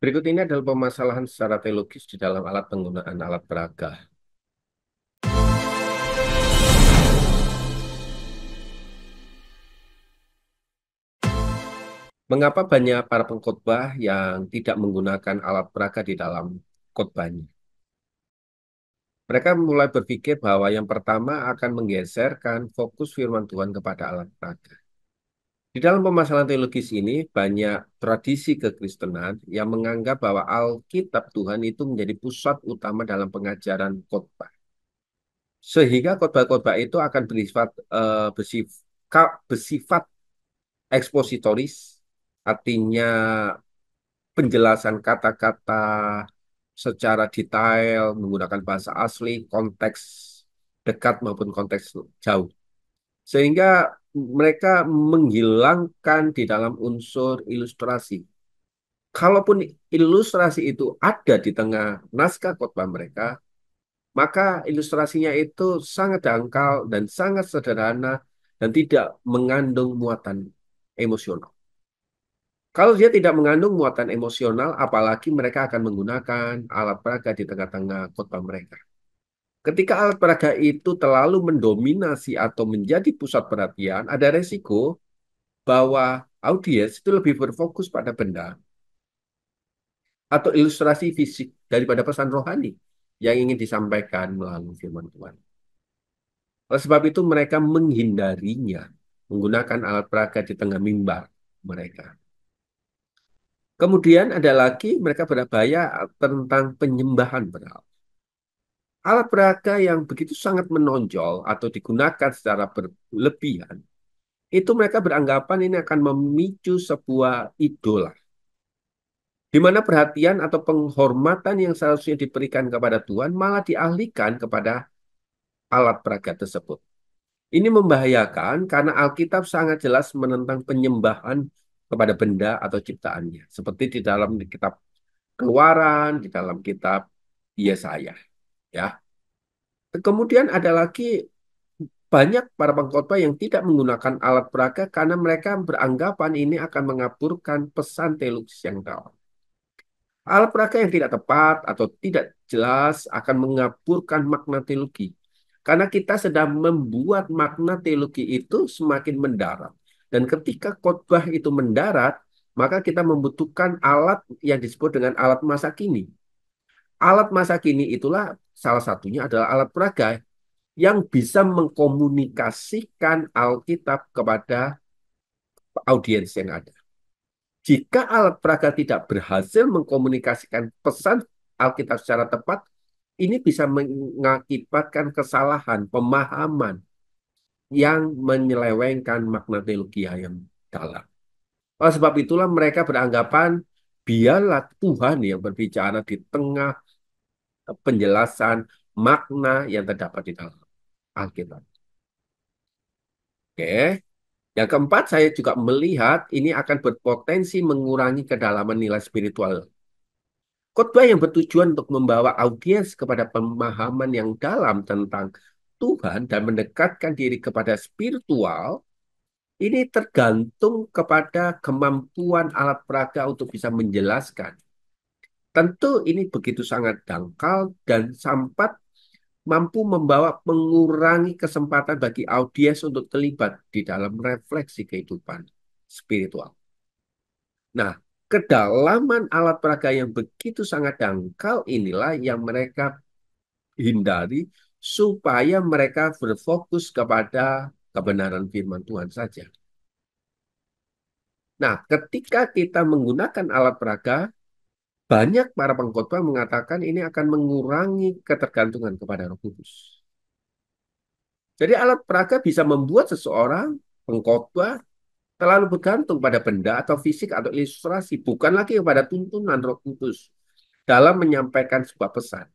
Berikut ini adalah permasalahan secara teologis di dalam alat penggunaan alat peraga. Mengapa banyak para pengkhotbah yang tidak menggunakan alat peraga di dalam khotbahnya? Mereka mulai berpikir bahwa yang pertama akan menggeserkan fokus firman Tuhan kepada alat peraga. Di dalam permasalahan teologis ini, banyak tradisi kekristenan yang menganggap bahwa Alkitab Tuhan itu menjadi pusat utama dalam pengajaran khotbah. Sehingga khotbah-khotbah itu akan bersifat ekspositoris, artinya penjelasan kata-kata secara detail menggunakan bahasa asli, konteks dekat maupun konteks jauh. Sehingga mereka menghilangkan di dalam unsur ilustrasi. Kalaupun ilustrasi itu ada di tengah naskah khotbah mereka, maka ilustrasinya itu sangat dangkal dan sangat sederhana dan tidak mengandung muatan emosional. Kalau dia tidak mengandung muatan emosional, apalagi mereka akan menggunakan alat peraga di tengah-tengah khotbah mereka. Ketika alat peraga itu terlalu mendominasi atau menjadi pusat perhatian, ada resiko bahwa audiens itu lebih berfokus pada benda atau ilustrasi fisik daripada pesan rohani yang ingin disampaikan melalui firman Tuhan. Oleh sebab itu mereka menghindarinya menggunakan alat peraga di tengah mimbar mereka. Kemudian ada lagi mereka berbahaya tentang penyembahan berhala. Alat peraga yang begitu sangat menonjol atau digunakan secara berlebihan, itu mereka beranggapan ini akan memicu sebuah idola, di mana perhatian atau penghormatan yang seharusnya diberikan kepada Tuhan malah dialihkan kepada alat peraga tersebut. Ini membahayakan karena Alkitab sangat jelas menentang penyembahan kepada benda atau ciptaannya, seperti di dalam kitab Keluaran, di dalam kitab Yesaya, ya. Kemudian ada lagi banyak para pengkhotbah yang tidak menggunakan alat peraga karena mereka beranggapan ini akan mengaburkan pesan teologis yang dalam. Alat peraga yang tidak tepat atau tidak jelas akan mengaburkan makna teologi. Karena kita sedang membuat makna teologi itu semakin mendarat. Dan ketika khotbah itu mendarat, maka kita membutuhkan alat yang disebut dengan alat masa kini. Alat masa kini itulah salah satunya adalah alat peraga yang bisa mengkomunikasikan Alkitab kepada audiens yang ada. Jika alat peraga tidak berhasil mengkomunikasikan pesan Alkitab secara tepat, ini bisa mengakibatkan kesalahan pemahaman yang menyelewengkan makna teologi yang dalam. Oleh sebab itulah mereka beranggapan biarlah Tuhan yang berbicara di tengah penjelasan makna yang terdapat di dalam Alkitab. Oke. Yang keempat, saya juga melihat ini akan berpotensi mengurangi kedalaman nilai spiritual. Khotbah yang bertujuan untuk membawa audiens kepada pemahaman yang dalam tentang Tuhan dan mendekatkan diri kepada spiritual, ini tergantung kepada kemampuan alat peraga untuk bisa menjelaskan. Tentu ini begitu sangat dangkal dan sampai mampu membawa mengurangi kesempatan bagi audiens untuk terlibat di dalam refleksi kehidupan spiritual. Nah, kedalaman alat peraga yang begitu sangat dangkal inilah yang mereka hindari supaya mereka berfokus kepada kebenaran firman Tuhan saja. Nah, ketika kita menggunakan alat peraga, banyak para pengkhotbah mengatakan ini akan mengurangi ketergantungan kepada Roh Kudus. Jadi alat peraga bisa membuat seseorang pengkhotbah terlalu bergantung pada benda atau fisik atau ilustrasi, bukan lagi kepada tuntunan Roh Kudus dalam menyampaikan sebuah pesan.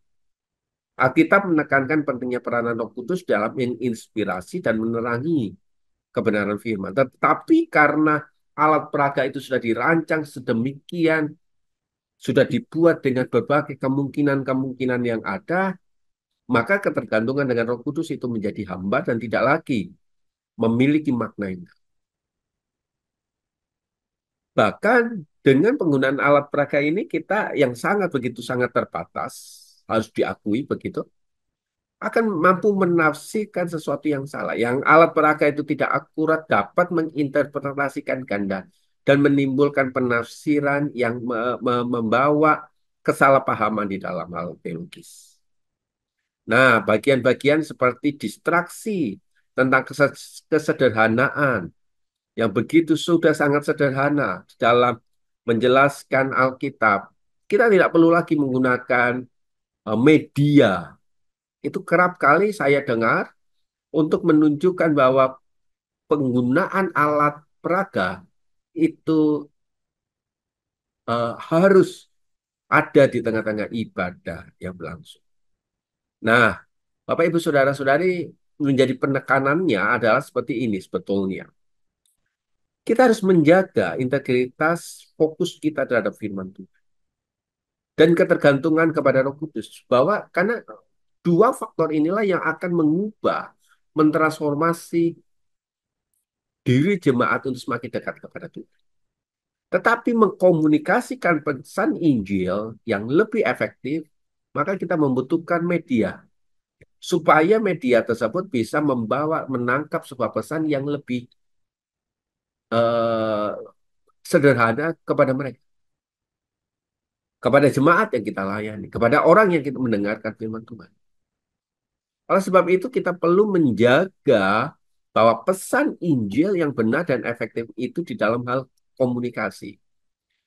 Alkitab menekankan pentingnya peranan Roh Kudus dalam menginspirasi dan menerangi kebenaran firman. Tetapi karena alat peraga itu sudah dirancang sedemikian, sudah dibuat dengan berbagai kemungkinan-kemungkinan yang ada, maka ketergantungan dengan Roh Kudus itu menjadi hambar dan tidak lagi memiliki makna yang. Bahkan Dengan penggunaan alat peraga ini kita yang sangat begitu sangat terbatas, harus diakui begitu, akan mampu menafsirkan sesuatu yang salah. Yang alat peraga itu tidak akurat dapat menginterpretasikan ganda dan menimbulkan penafsiran yang membawa kesalahpahaman di dalam hal teologis. Nah, bagian-bagian seperti distraksi tentang kesederhanaan yang begitu sudah sangat sederhana dalam menjelaskan Alkitab. Kita tidak perlu lagi menggunakan media. Itu kerap kali saya dengar untuk menunjukkan bahwa penggunaan alat peraga itu harus ada di tengah-tengah ibadah yang berlangsung. Nah, Bapak Ibu Saudara-saudari, menjadi penekanannya adalah seperti ini sebetulnya. Kita harus menjaga integritas fokus kita terhadap firman Tuhan dan ketergantungan kepada Roh Kudus, bahwa karena dua faktor inilah yang akan mengubah, mentransformasi diri jemaat untuk semakin dekat kepada Tuhan. Tetapi mengkomunikasikan pesan Injil yang lebih efektif, maka kita membutuhkan media supaya media tersebut bisa membawa menangkap sebuah pesan yang lebih eh, sederhana kepada mereka, kepada jemaat yang kita layani, kepada orang yang kita mendengarkan firman Tuhan. Oleh sebab itu kita perlu menjaga bahwa pesan Injil yang benar dan efektif itu di dalam hal komunikasi.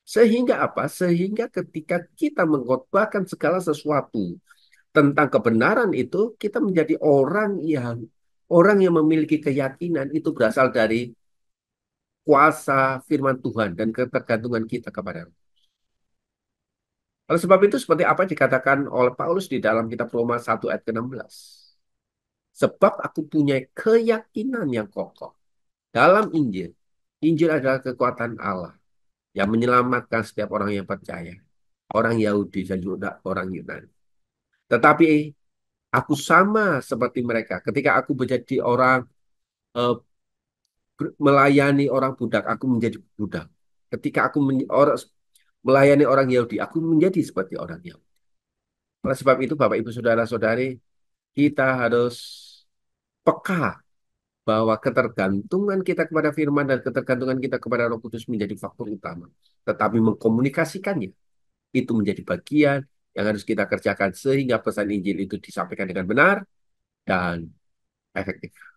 Sehingga apa? Sehingga ketika kita mengkhotbahkan segala sesuatu tentang kebenaran itu, kita menjadi orang yang memiliki keyakinan itu berasal dari kuasa firman Tuhan dan ketergantungan kita kepada Roh. Oleh sebab itu seperti apa yang dikatakan oleh Paulus di dalam kitab Roma 1 ayat ke-16. Sebab aku punya keyakinan yang kokoh dalam Injil. Injil adalah kekuatan Allah yang menyelamatkan setiap orang yang percaya. Orang Yahudi dan juga orang Yunani. Tetapi aku sama seperti mereka. Ketika aku menjadi orang eh, melayani orang budak, aku menjadi budak. Ketika aku melayani orang Yahudi, aku menjadi seperti orang Yahudi. Oleh sebab itu, Bapak, Ibu, Saudara-saudari, kita harus peka bahwa ketergantungan kita kepada firman dan ketergantungan kita kepada Roh Kudus menjadi faktor utama. Tetapi mengkomunikasikannya, itu menjadi bagian yang harus kita kerjakan sehingga pesan Injil itu disampaikan dengan benar dan efektif.